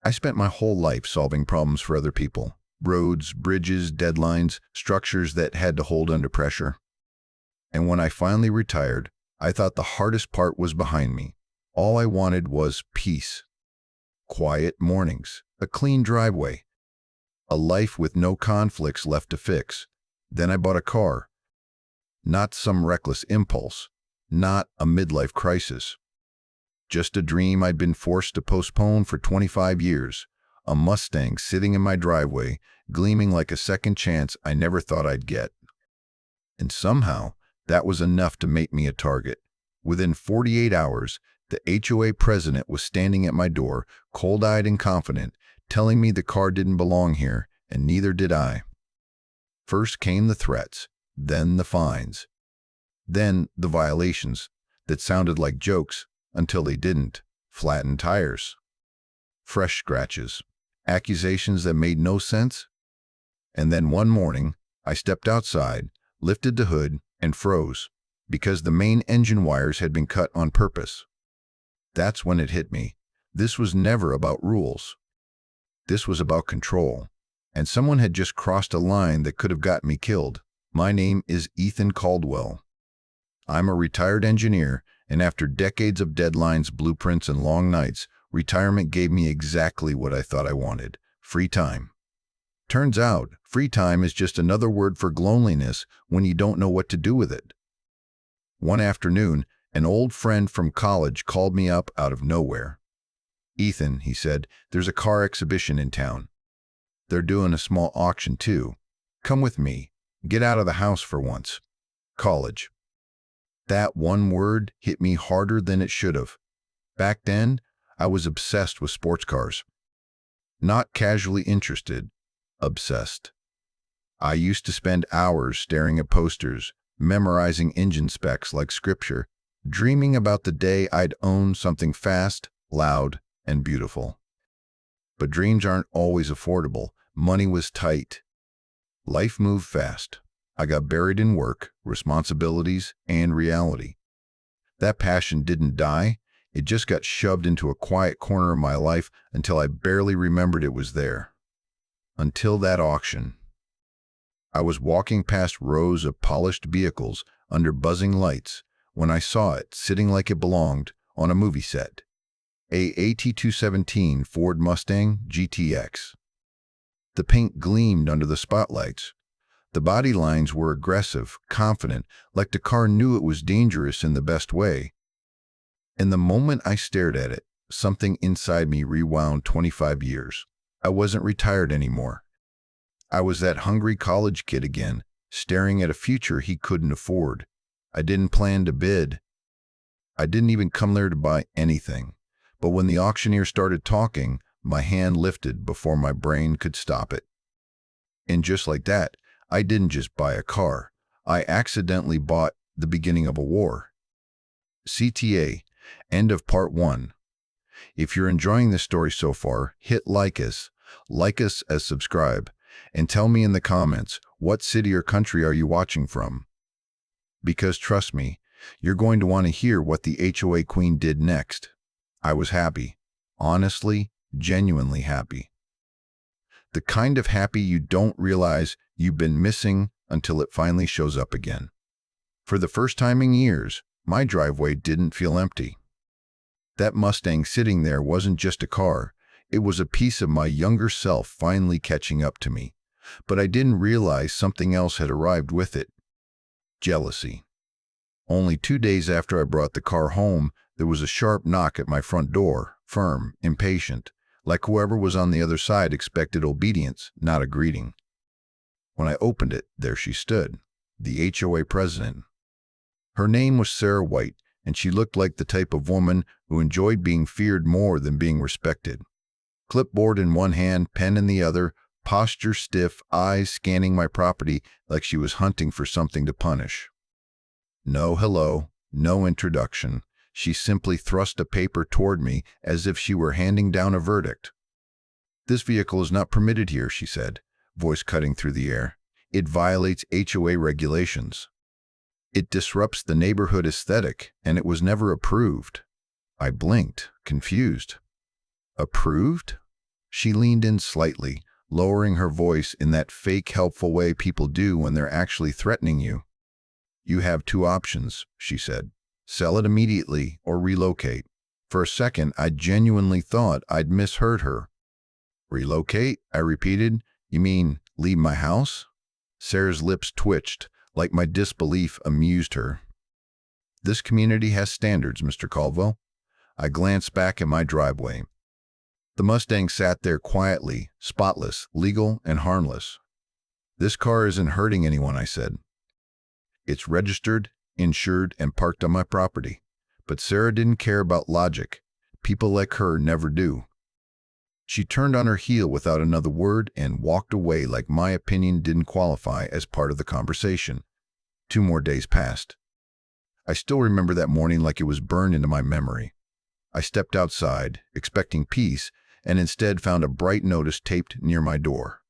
I spent my whole life solving problems for other people. Roads, bridges, deadlines, structures that had to hold under pressure. And when I finally retired, I thought the hardest part was behind me. All I wanted was peace. Quiet mornings, a clean driveway, a life with no conflicts left to fix. Then I bought a car. Not some reckless impulse, not a midlife crisis. Just a dream I'd been forced to postpone for 25 years. A Mustang sitting in my driveway, gleaming like a second chance I never thought I'd get. And somehow, that was enough to make me a target. Within 48 hours, the HOA president was standing at my door, cold-eyed and confident, telling me the car didn't belong here, and neither did I. First came the threats, then the fines, then the violations that sounded like jokes until they didn't. Flattened tires, fresh scratches, accusations that made no sense. And then one morning, I stepped outside, lifted the hood, and froze, because the main engine wires had been cut on purpose. That's when it hit me. This was never about rules. This was about control. And someone had just crossed a line that could have gotten me killed. My name is Ethan Caldwell. I'm a retired engineer, and after decades of deadlines, blueprints, and long nights, retirement gave me exactly what I thought I wanted: free time. Turns out, free time is just another word for loneliness when you don't know what to do with it. One afternoon, an old friend from college called me up out of nowhere. "Ethan," he said, "there's a car exhibition in town. They're doing a small auction too. Come with me. Get out of the house for once." College. That one word hit me harder than it should have. Back then, I was obsessed with sports cars. Not casually interested, obsessed. I used to spend hours staring at posters, memorizing engine specs like scripture, dreaming about the day I'd own something fast, loud, and beautiful. But dreams aren't always affordable. Money was tight. Life moved fast. I got buried in work, responsibilities, and reality. That passion didn't die. It just got shoved into a quiet corner of my life until I barely remembered it was there. Until that auction. I was walking past rows of polished vehicles under buzzing lights when I saw it sitting like it belonged on a movie set. A AT217 Ford Mustang GTX. The paint gleamed under the spotlights. The body lines were aggressive, confident, like the car knew it was dangerous in the best way. And the moment I stared at it, something inside me rewound 25 years. I wasn't retired anymore. I was that hungry college kid again, staring at a future he couldn't afford. I didn't plan to bid. I didn't even come there to buy anything. But when the auctioneer started talking, my hand lifted before my brain could stop it. And just like that, I didn't just buy a car. I accidentally bought the beginning of a war. CTA, end of part 1. If you're enjoying this story so far, hit like us as subscribe, and tell me in the comments, what city or country are you watching from? Because trust me, you're going to want to hear what the HOA queen did next. I was happy. Honestly, genuinely happy. The kind of happy you don't realize you've been missing until it finally shows up again. For the first time in years, my driveway didn't feel empty. That Mustang sitting there wasn't just a car. It was a piece of my younger self finally catching up to me. But I didn't realize something else had arrived with it. Jealousy. Only 2 days after I brought the car home, there was a sharp knock at my front door, firm, impatient, like whoever was on the other side expected obedience, not a greeting. When I opened it, there she stood, the HOA president. Her name was Sarah White, and she looked like the type of woman who enjoyed being feared more than being respected. Clipboard in one hand, pen in the other, posture stiff, eyes scanning my property like she was hunting for something to punish. No hello, no introduction. She simply thrust a paper toward me as if she were handing down a verdict. "This vehicle is not permitted here," she said, voice cutting through the air. "It violates HOA regulations. It disrupts the neighborhood aesthetic, and it was never approved." I blinked, confused. Approved? She leaned in slightly, lowering her voice in that fake helpful way people do when they're actually threatening you. "You have two options," she said. "Sell it immediately or relocate." For a second, I genuinely thought I'd misheard her. "Relocate?" I repeated. "You mean leave my house?" Sarah's lips twitched, like my disbelief amused her. "This community has standards, Mr. Caldwell." I glanced back at my driveway. The Mustang sat there quietly, spotless, legal, and harmless. "This car isn't hurting anyone," I said. "It's registered, insured, and parked on my property." But Sarah didn't care about logic. People like her never do. She turned on her heel without another word and walked away like my opinion didn't qualify as part of the conversation. 2 more days passed. I still remember that morning like it was burned into my memory. I stepped outside, expecting peace, and instead found a bright notice taped near my door.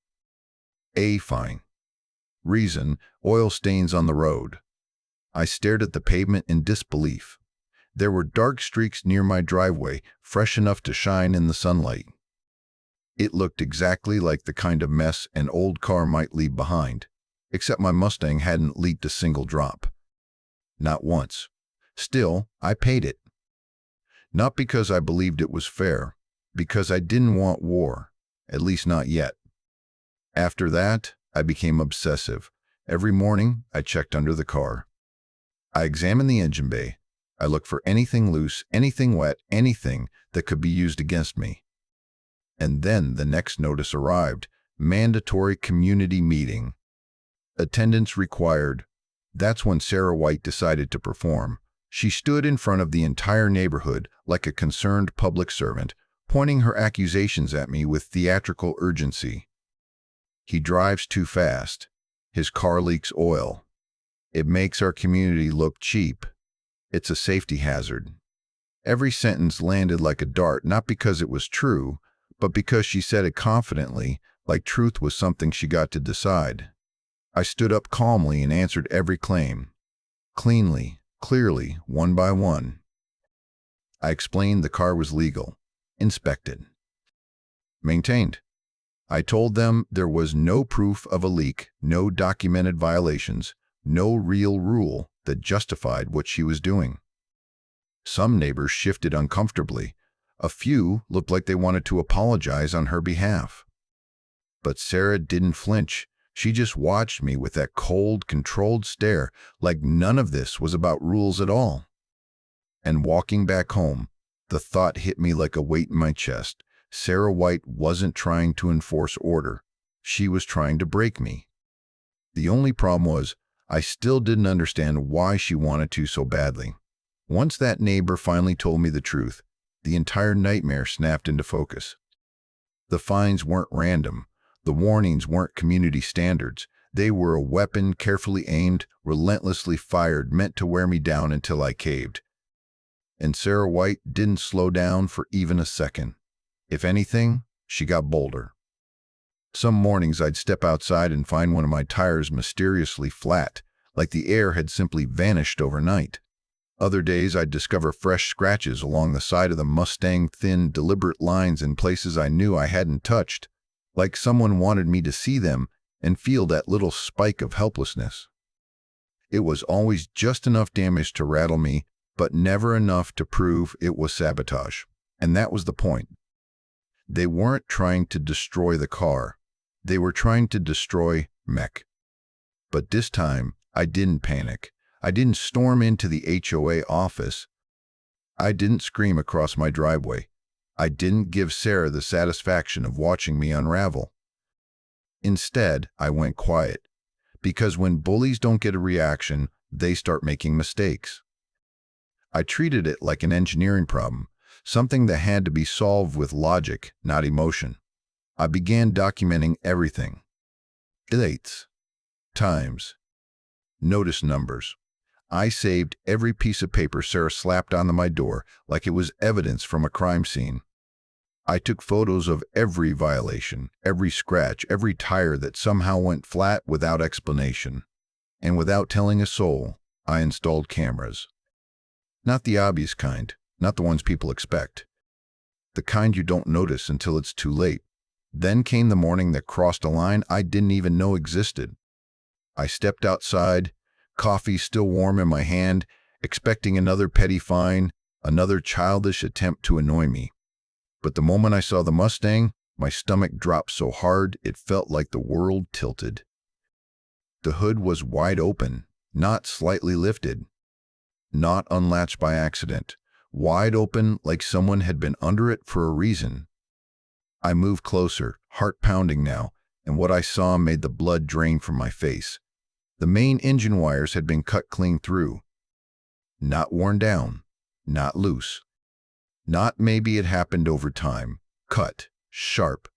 A fine. Reason: oil stains on the road. I stared at the pavement in disbelief. There were dark streaks near my driveway, fresh enough to shine in the sunlight. It looked exactly like the kind of mess an old car might leave behind, except my Mustang hadn't leaked a single drop. Not once. Still, I paid it. Not because I believed it was fair, because I didn't want war, at least not yet. After that, I became obsessive. Every morning, I checked under the car. I examined the engine bay. I looked for anything loose, anything wet, anything that could be used against me. And then the next notice arrived: mandatory community meeting. Attendance required. That's when Sarah White decided to perform. She stood in front of the entire neighborhood like a concerned public servant, pointing her accusations at me with theatrical urgency. "He drives too fast. His car leaks oil. It makes our community look cheap. It's a safety hazard." Every sentence landed like a dart, not because it was true, but because she said it confidently, like truth was something she got to decide. I stood up calmly and answered every claim. Cleanly, clearly, one by one. I explained the car was legal, inspected, maintained. I told them there was no proof of a leak, no documented violations, no real rule that justified what she was doing. Some neighbors shifted uncomfortably. A few looked like they wanted to apologize on her behalf. But Sarah didn't flinch. She just watched me with that cold, controlled stare, like none of this was about rules at all. And walking back home, the thought hit me like a weight in my chest. Sarah White wasn't trying to enforce order. She was trying to break me. The only problem was, I still didn't understand why she wanted to so badly. Once that neighbor finally told me the truth, the entire nightmare snapped into focus. The fines weren't random. The warnings weren't community standards. They were a weapon carefully aimed, relentlessly fired, meant to wear me down until I caved. And Sarah White didn't slow down for even a second. If anything, she got bolder. Some mornings I'd step outside and find one of my tires mysteriously flat, like the air had simply vanished overnight. Other days I'd discover fresh scratches along the side of the Mustang, thin, deliberate lines in places I knew I hadn't touched, like someone wanted me to see them and feel that little spike of helplessness. It was always just enough damage to rattle me, but never enough to prove it was sabotage. And that was the point. They weren't trying to destroy the car. They were trying to destroy mech. But this time, I didn't panic. I didn't storm into the HOA office. I didn't scream across my driveway. I didn't give Sarah the satisfaction of watching me unravel. Instead, I went quiet. Because when bullies don't get a reaction, they start making mistakes. I treated it like an engineering problem, something that had to be solved with logic, not emotion. I began documenting everything. Dates, times, notice numbers. I saved every piece of paper Sarah slapped onto my door like it was evidence from a crime scene. I took photos of every violation, every scratch, every tire that somehow went flat without explanation. And without telling a soul, I installed cameras. Not the obvious kind, not the ones people expect. The kind you don't notice until it's too late. Then came the morning that crossed a line I didn't even know existed. I stepped outside, coffee still warm in my hand, expecting another petty fine, another childish attempt to annoy me. But the moment I saw the Mustang, my stomach dropped so hard it felt like the world tilted. The hood was wide open, not slightly lifted, not unlatched by accident, wide open like someone had been under it for a reason. I moved closer, heart pounding now, and what I saw made the blood drain from my face. The main engine wires had been cut clean through. Not worn down, not loose. Not maybe it happened over time. Cut, sharp,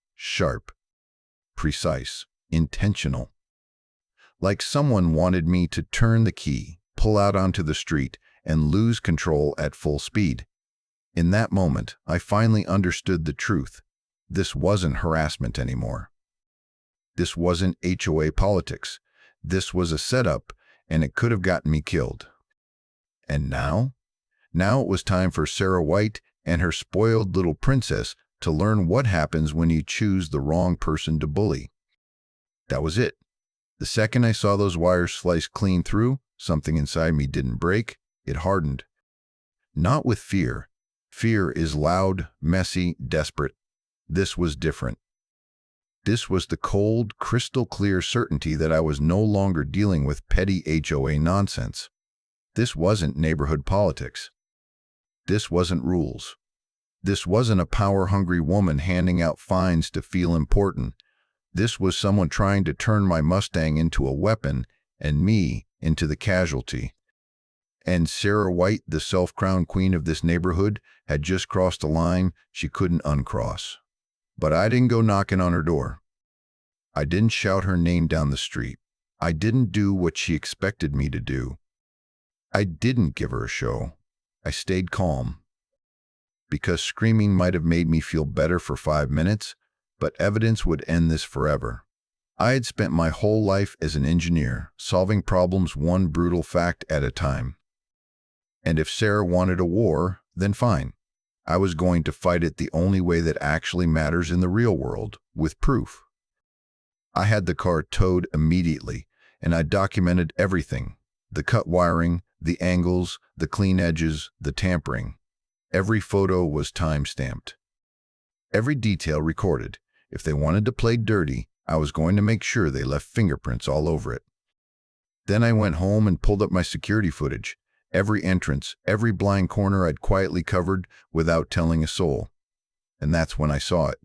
precise, intentional. Like someone wanted me to turn the key, pull out onto the street, and lose control at full speed. In that moment, I finally understood the truth. This wasn't harassment anymore. This wasn't HOA politics. This was a setup, and it could have gotten me killed. And now? Now it was time for Sarah White and her spoiled little princess to learn what happens when you choose the wrong person to bully. That was it. The second I saw those wires sliced clean through, something inside me didn't break, it hardened. Not with fear. Fear is loud, messy, desperate. This was different. This was the cold, crystal-clear certainty that I was no longer dealing with petty HOA nonsense. This wasn't neighborhood politics. This wasn't rules. This wasn't a power-hungry woman handing out fines to feel important. This was someone trying to turn my Mustang into a weapon and me into the casualty. And Sarah White, the self-crowned queen of this neighborhood, had just crossed a line she couldn't uncross. But I didn't go knocking on her door. I didn't shout her name down the street. I didn't do what she expected me to do. I didn't give her a show. I stayed calm. Because screaming might have made me feel better for 5 minutes, but evidence would end this forever. I had spent my whole life as an engineer, solving problems one brutal fact at a time. And if Sarah wanted a war, then fine. I was going to fight it the only way that actually matters in the real world, with proof. I had the car towed immediately, and I documented everything. The cut wiring, the angles, the clean edges, the tampering. Every photo was time-stamped. Every detail recorded. If they wanted to play dirty, I was going to make sure they left fingerprints all over it. Then I went home and pulled up my security footage. Every entrance, every blind corner I'd quietly covered without telling a soul. And that's when I saw it.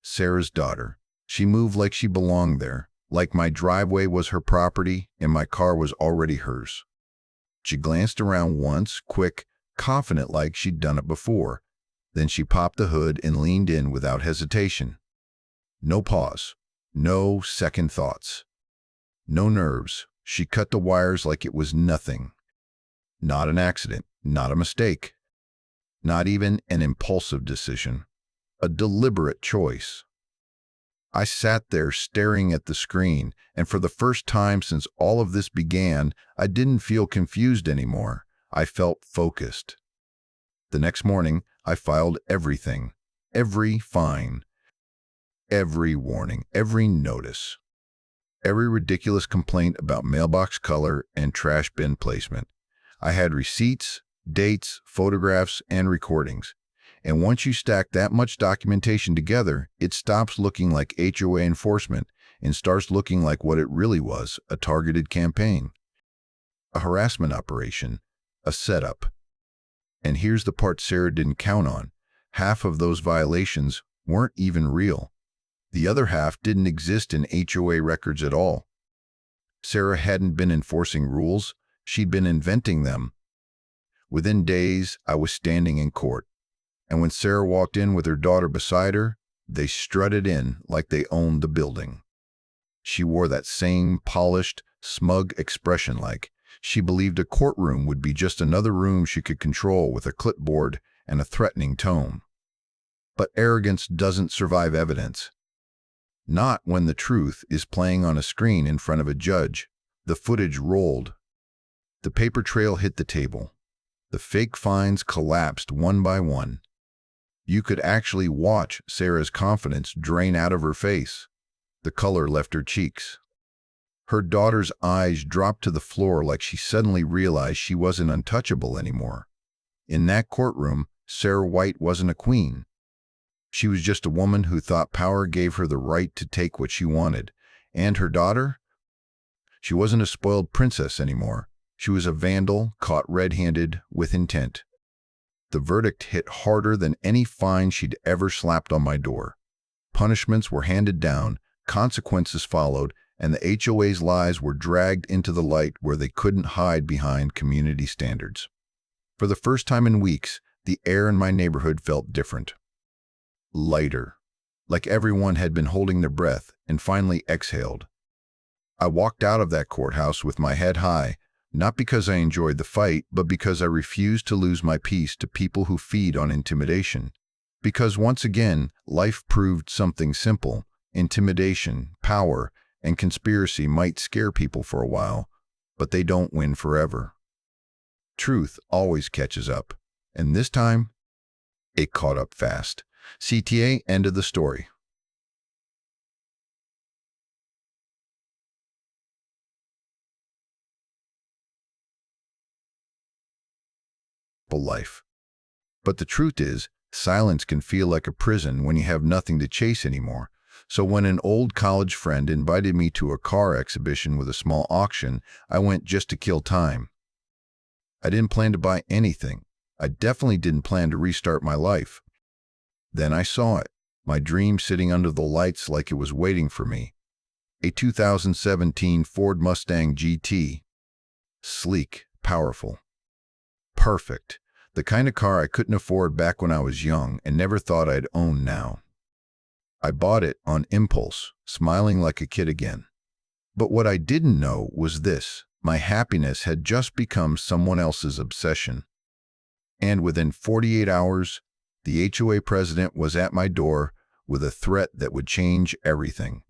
Sarah's daughter. She moved like she belonged there, like my driveway was her property and my car was already hers. She glanced around once, quick, confident like she'd done it before. Then she popped the hood and leaned in without hesitation. No pause. No second thoughts. No nerves. She cut the wires like it was nothing. Not an accident, not a mistake, not even an impulsive decision, a deliberate choice. I sat there staring at the screen, and for the first time since all of this began, I didn't feel confused anymore. I felt focused. The next morning, I filed everything, every fine, every warning, every notice, every ridiculous complaint about mailbox color and trash bin placement. I had receipts, dates, photographs, and recordings. And once you stack that much documentation together, it stops looking like HOA enforcement and starts looking like what it really was, a targeted campaign, a harassment operation, a setup. And here's the part Sarah didn't count on. Half of those violations weren't even real. The other half didn't exist in HOA records at all. Sarah hadn't been enforcing rules. She'd been inventing them. Within days, I was standing in court. And when Sarah walked in with her daughter beside her, they strutted in like they owned the building. She wore that same polished, smug expression like she believed a courtroom would be just another room she could control with a clipboard and a threatening tone. But arrogance doesn't survive evidence. Not when the truth is playing on a screen in front of a judge. The footage rolled. The paper trail hit the table. The fake fines collapsed one by one. You could actually watch Sarah's confidence drain out of her face. The color left her cheeks. Her daughter's eyes dropped to the floor like she suddenly realized she wasn't untouchable anymore. In that courtroom, Sarah White wasn't a queen. She was just a woman who thought power gave her the right to take what she wanted. And her daughter? She wasn't a spoiled princess anymore. She was a vandal caught red-handed with intent. The verdict hit harder than any fine she'd ever slapped on my door. Punishments were handed down, consequences followed, and the HOA's lies were dragged into the light where they couldn't hide behind community standards. For the first time in weeks, the air in my neighborhood felt different. Lighter, like everyone had been holding their breath and finally exhaled. I walked out of that courthouse with my head high, not because I enjoyed the fight, but because I refused to lose my peace to people who feed on intimidation. Because once again, life proved something simple. Intimidation, power, and conspiracy might scare people for a while, but they don't win forever. Truth always catches up, and this time, it caught up fast. CTA, end of the story. Life. But the truth is, silence can feel like a prison when you have nothing to chase anymore. So when an old college friend invited me to a car exhibition with a small auction, I went just to kill time. I didn't plan to buy anything. I definitely didn't plan to restart my life. Then I saw it, my dream sitting under the lights like it was waiting for me. A 2017 Ford Mustang GT. Sleek, powerful. Perfect. The kind of car I couldn't afford back when I was young and never thought I'd own now. I bought it on impulse, smiling like a kid again. But what I didn't know was this: my happiness had just become someone else's obsession. And within 48 hours, the HOA president was at my door with a threat that would change everything.